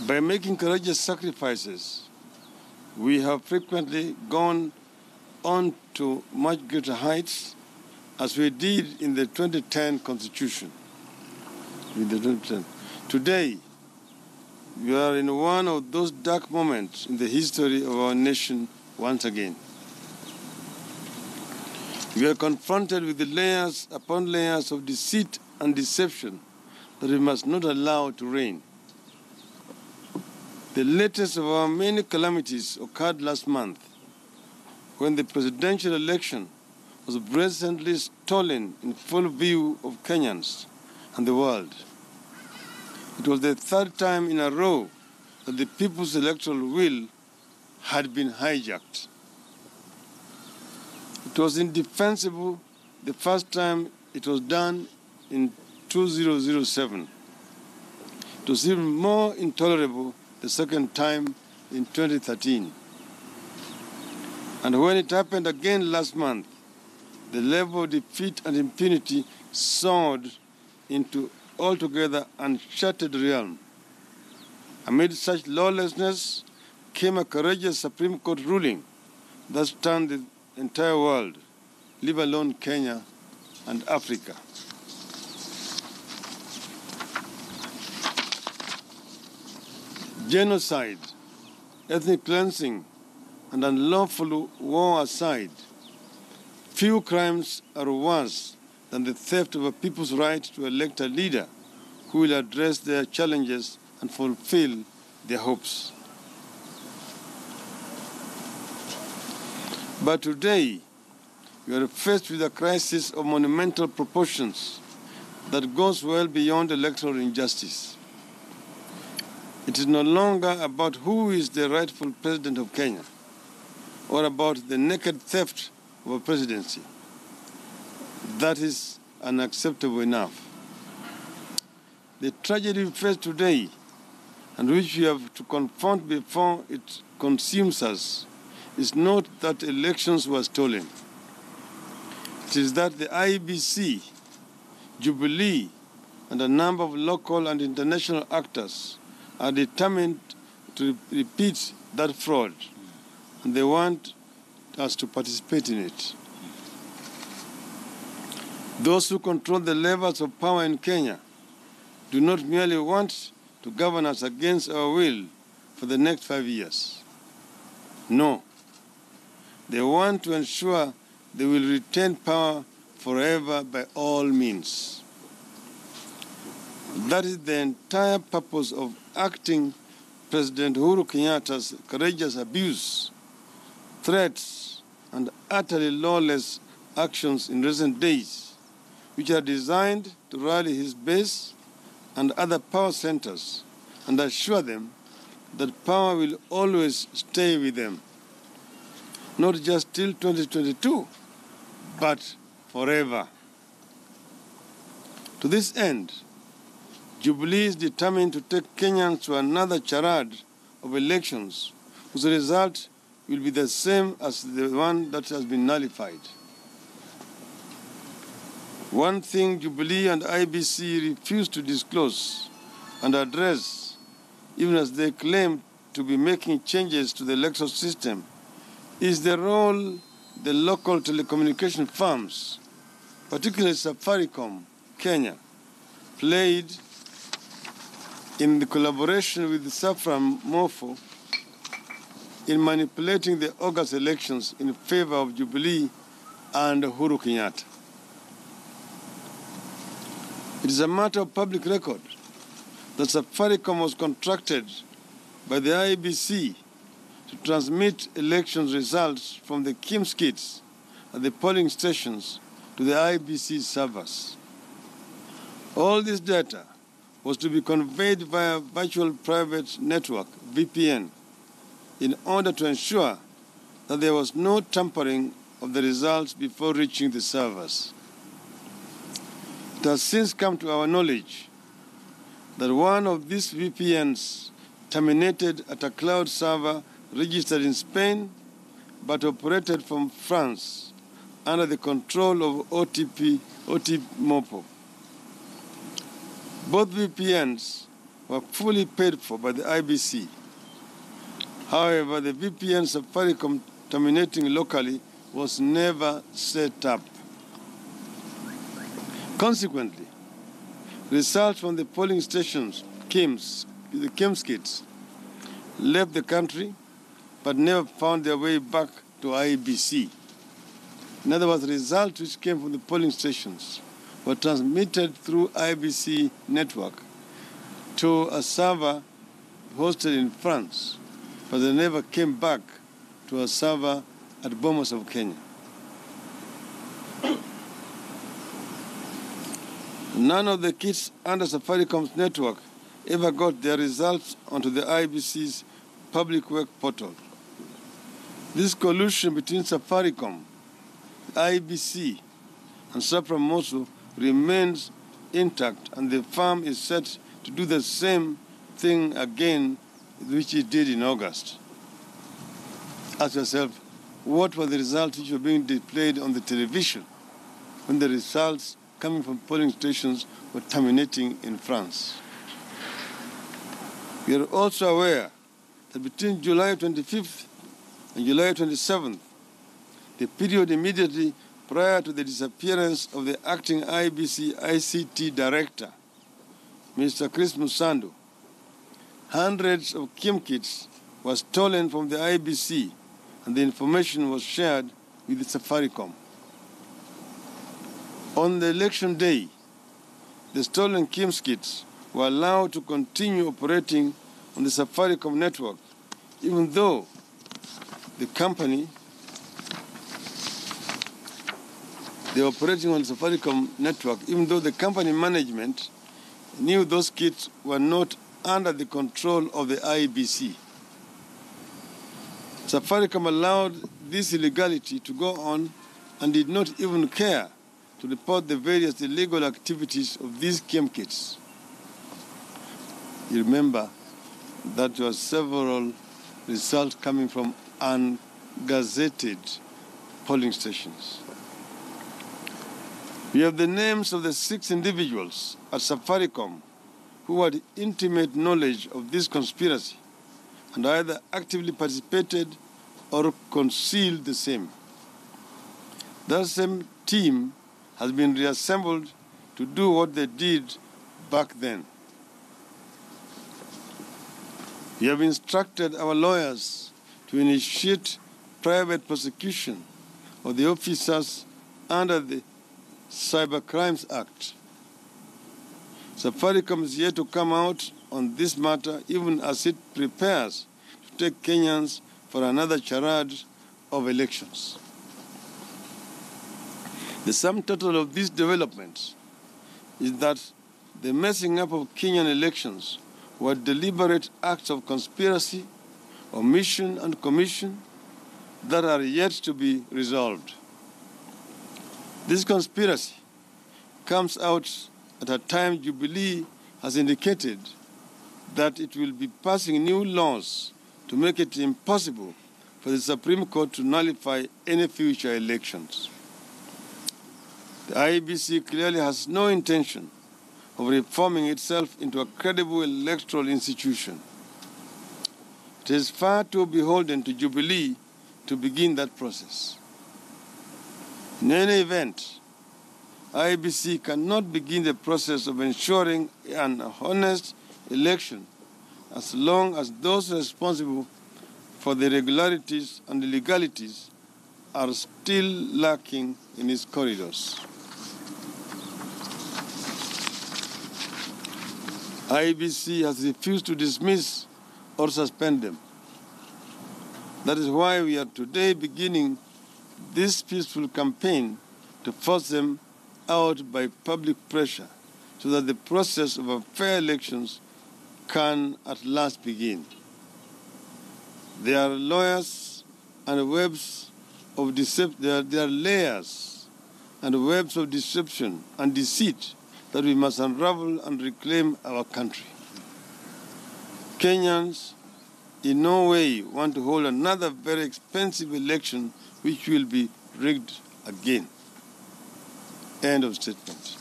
By making courageous sacrifices, we have frequently gone on to much greater heights, as we did in the 2010 Constitution. Today, we are in one of those dark moments in the history of our nation once again. We are confronted with the layers upon layers of deceit and deception that we must not allow to reign. The latest of our many calamities occurred last month, when the presidential election was brazenly stolen in full view of Kenyans and the world. It was the third time in a row that the people's electoral will had been hijacked. It was indefensible the first time it was done in 2007. It was even more intolerable the second time in 2013. And when it happened again last month, the level of defeat and impunity soared into altogether uncharted realm. Amid such lawlessness came a courageous Supreme Court ruling that stunned the entire world, leave alone Kenya and Africa. Genocide, ethnic cleansing, and unlawful war aside, few crimes are worse than the theft of a people's right to elect a leader who will address their challenges and fulfill their hopes. But today, we are faced with a crisis of monumental proportions that goes well beyond electoral injustice. It is no longer about who is the rightful president of Kenya, or about the naked theft of a presidency. That is unacceptable enough. The tragedy we face today, and which we have to confront before it consumes us, is not that elections were stolen. It is that the IEBC, Jubilee, and a number of local and international actors are determined to repeat that fraud, and they want us to participate in it. Those who control the levers of power in Kenya do not merely want to govern us against our will for the next 5 years. No. They want to ensure they will retain power forever by all means. That is the entire purpose of acting President Uhuru Kenyatta's courageous abuse, threats, and utterly lawless actions in recent days, which are designed to rally his base and other power centers and assure them that power will always stay with them, not just till 2022, but forever. To this end, Jubilee is determined to take Kenyans to another charade of elections whose result will be the same as the one that has been nullified. One thing Jubilee and IEBC refuse to disclose and address, even as they claim to be making changes to the electoral system, is the role the local telecommunication firms, particularly Safaricom, Kenya, played in the collaboration with Safran Mofo in manipulating the August elections in favor of Jubilee and Uhuru Kenyatta. It is a matter of public record that Safaricom was contracted by the IEBC to transmit election results from the KIMS kits at the polling stations to the IEBC servers. All this data was to be conveyed via virtual private network, VPN, in order to ensure that there was no tampering of the results before reaching the servers. It has since come to our knowledge that one of these VPNs terminated at a cloud server registered in Spain but operated from France under the control of OTP Mopo. Both VPNs were fully paid for by the IEBC. However, the VPN Safaricom terminating locally was never set up. Consequently, results from the polling stations, the KIMS kits, left the country but never found their way back to IEBC. In other words, the results which came from the polling stations were transmitted through IEBC network to a server hosted in France, but they never came back to a server at Bomas of Kenya. None of the kits under Safaricom's network ever got their results onto the IEBC's public work portal. This collusion between Safaricom, IEBC, and Sapramoso remains intact, and the firm is set to do the same thing again which it did in August. Ask yourself, what were the results which were being displayed on the television when the results coming from polling stations were terminating in France? We are also aware that between July 25th and July 27th, the period immediately prior to the disappearance of the acting IEBC ICT director, Mr. Chris Musando, hundreds of KIM kits were stolen from the IEBC, and the information was shared with the Safaricom. On the election day, the stolen KIMS kits were allowed to continue operating on the Safaricom network, even though the company, they were operating on the Safaricom network, even though the company management knew those kits were not under the control of the IEBC. Safaricom allowed this illegality to go on and did not even care to report the various illegal activities of these KIM kits. You remember that there were several results coming from ungazetted polling stations. We have the names of the 6 individuals at Safaricom who had intimate knowledge of this conspiracy and either actively participated or concealed the same. That same team has been reassembled to do what they did back then. We have instructed our lawyers to initiate private prosecution of the officers under the Cyber Crimes Act. Safaricom is yet to come out on this matter, even as it prepares to take Kenyans for another charade of elections. The sum total of these developments is that the messing up of Kenyan elections were deliberate acts of conspiracy, omission, and commission that are yet to be resolved. This conspiracy comes out at a time Jubilee has indicated that it will be passing new laws to make it impossible for the Supreme Court to nullify any future elections. The IEBC clearly has no intention of reforming itself into a credible electoral institution. It is far too beholden to Jubilee to begin that process. In any event, IEBC cannot begin the process of ensuring an honest election as long as those responsible for the irregularities and illegalities are still lurking in its corridors. IEBC has refused to dismiss or suspend them. That is why we are today beginning this peaceful campaign to force them out by public pressure so that the process of fair elections can at last begin. There are lawyers and webs of deception. There are layers and webs of deception and deceit that we must unravel and reclaim our country. Kenyans in no way want to hold another very expensive election which will be rigged again. End of statement.